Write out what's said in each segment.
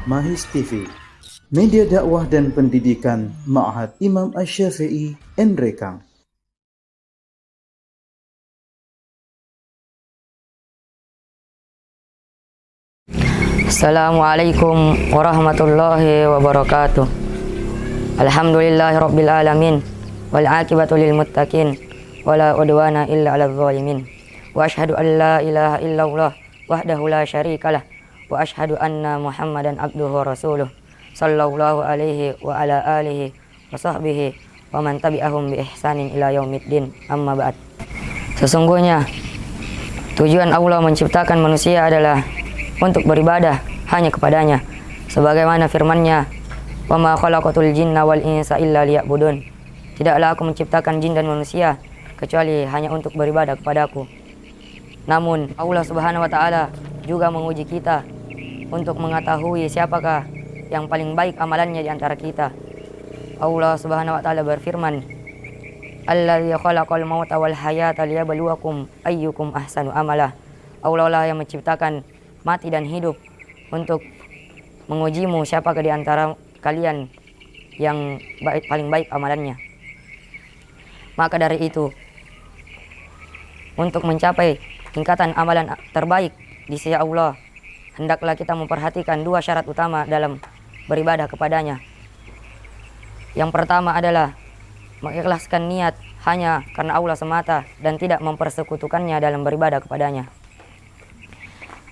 Mahis TV, media dakwah dan pendidikan Ma'had Imam Asy-Syafi'i Nrekang. Assalamualaikum warahmatullahi wabarakatuh. Alhamdulillahi rabbil alamin wal aqibatu lil muttaqin wala udwana illa 'alal zalimin. Wa asyhadu an la ilaha illallah wahdahu la syarikalah wa asyhadu anna Muhammadan abduhu wa rasuluh sallallahu alaihi wa ala alihi wa sahbihi wa man tabi'ahum bi ihsanin ila yaumiddin. Amma ba'd. Sesungguhnya tujuan Allah menciptakan manusia adalah untuk beribadah hanya kepadanya, sebagaimana firman-Nya, "Wa ma khalaqatul jinna wal insa illa liya'budun." Tidaklah aku menciptakan jin dan manusia kecuali hanya untuk beribadah kepadaku. Namun Allah Subhanahu wa taala juga menguji kita untuk mengetahui siapakah yang paling baik amalannya di antara kita. Allah Subhanahu wa taala berfirman, "Alladzi khalaqal mauta wal hayata liyabluwakum ayyukum ahsanu amala." Allah lah yang menciptakan mati dan hidup untuk mengujimu siapakah di antara kalian yang paling baik amalannya. Maka dari itu, untuk mencapai tingkatan amalan terbaik di sisi Allah, hendaklah kita memperhatikan dua syarat utama dalam beribadah kepadanya. Yang pertama adalah mengikhlaskan niat hanya karena Allah semata dan tidak mempersekutukannya dalam beribadah kepadanya.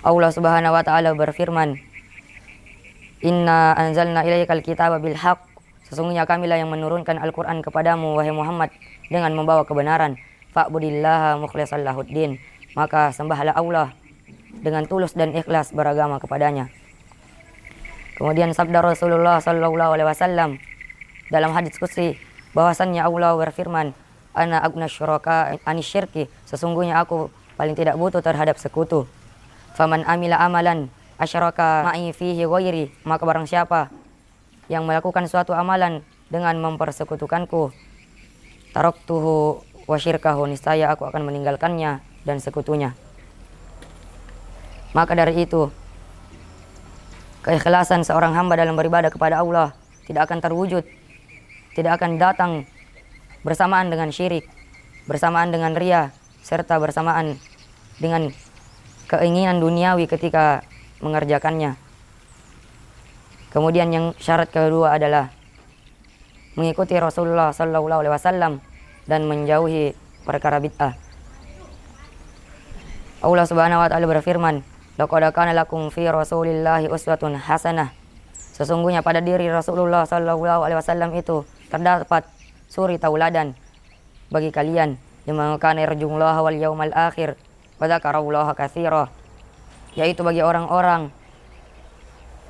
Allah Subhanahu wa taala berfirman, "Inna anzalna ilaikal kitaba bil haqq." Sesungguhnya kamilah yang menurunkan Al-Qur'an kepadamu wahai Muhammad dengan membawa kebenaran. Fa'budillaha mukhlishan lahuddin. Maka sembahlah Allah dengan tulus dan ikhlas beragama kepadanya. Kemudian sabda Rasulullah sallallahu alaihi wasallam dalam hadits qudsi bahwasannya Allah berfirman, "Ana agna syuraka anisyirki." Sesungguhnya aku paling tidak butuh terhadap sekutu. Faman amila amalan asyraka ma'i fihi ghairi, maka barang siapa yang melakukan suatu amalan dengan mempersekutukanku, taraktuhu wa syirkahu, niscaya aku akan meninggalkannya dan sekutunya. Maka dari itu, keikhlasan seorang hamba dalam beribadah kepada Allah tidak akan terwujud, tidak akan datang bersamaan dengan syirik, bersamaan dengan riya, serta bersamaan dengan keinginan duniawi ketika mengerjakannya. Kemudian yang syarat kedua adalah mengikuti Rasulullah sallallahu alaihi wasallam dan menjauhi perkara bid'ah. Allah Subhanahu wa taala berfirman, "Laqad kana lakum fi Rasulillahi uswatun hasanah." Sesungguhnya pada diri Rasulullah sallallahu alaihi wasallam itu terdapat suri tauladan bagi kalian, liman kana yarjullaha wal yaumal akhir wa dzakarallaha katsira, yaitu bagi orang-orang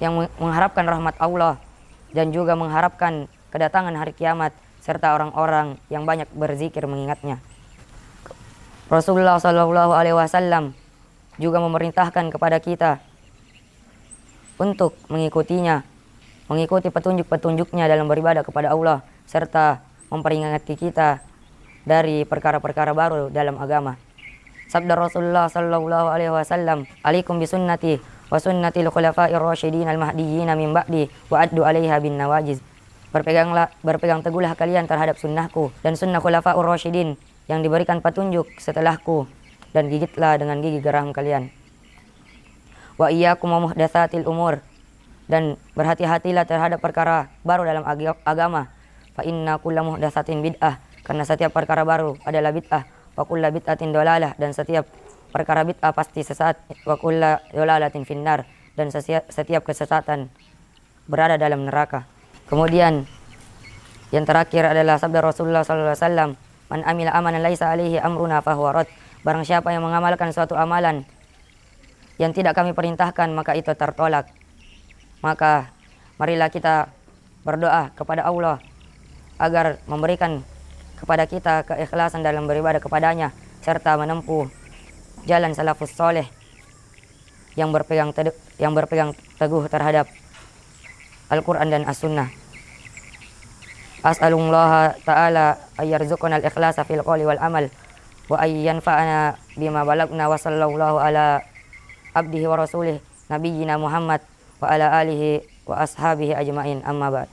yang mengharapkan rahmat Allah dan juga mengharapkan kedatangan hari kiamat, serta orang-orang yang banyak berzikir mengingatnya. Rasulullah sallallahu alaihi wasallam juga memerintahkan kepada kita untuk mengikutinya, mengikuti petunjuk-petunjuknya dalam beribadah kepada Allah, serta memperingati kita dari perkara-perkara baru dalam agama. Sabda Rasulullah sallallahu alaihi wasallam, "Alaikum bisunnati wa sunnatil khulafa'ir rasyidin al-mahdiyyin min ba'di wa addu 'alaiha bin nawajiz." Berpegang teguhlah kalian terhadap sunnahku dan sunnah khulafa'ur rasyidin yang diberikan petunjuk setelahku, dan gigitlah dengan gigi geram kalian. Wa iyyakum wa muhdatsatil umur, dan berhati-hatilah terhadap perkara baru dalam agama. Fa inna kulla muhdatsatin bid'ah, karena setiap perkara baru adalah bid'ah. Wa kulla bid'atin dalalah, dan setiap perkara bid'ah pasti sesat. Wa kulla dalalatin finnar, dan setiap kesesatan berada dalam neraka. Kemudian yang terakhir adalah sabda Rasulullah sallallahu alaihi wasallam, "Man amila amalan laisa alaihi amruna fahuwa rad." Barang siapa yang mengamalkan suatu amalan yang tidak kami perintahkan, maka itu tertolak. Maka marilah kita berdoa kepada Allah agar memberikan kepada kita keikhlasan dalam beribadah kepadanya, serta menempuh jalan salafus soleh yang berpegang teguh terhadap Al-Quran dan As-Sunnah. As'alullaha ta'ala ayyarzuqna al-ikhlasa fil qawli wal amal wa ayyanfa'ana bima balagna wa sallallahu ala abdihi wa rasulih nabiyyina Muhammad wa ala alihi wa ashabihi ajmain, amma ba'd.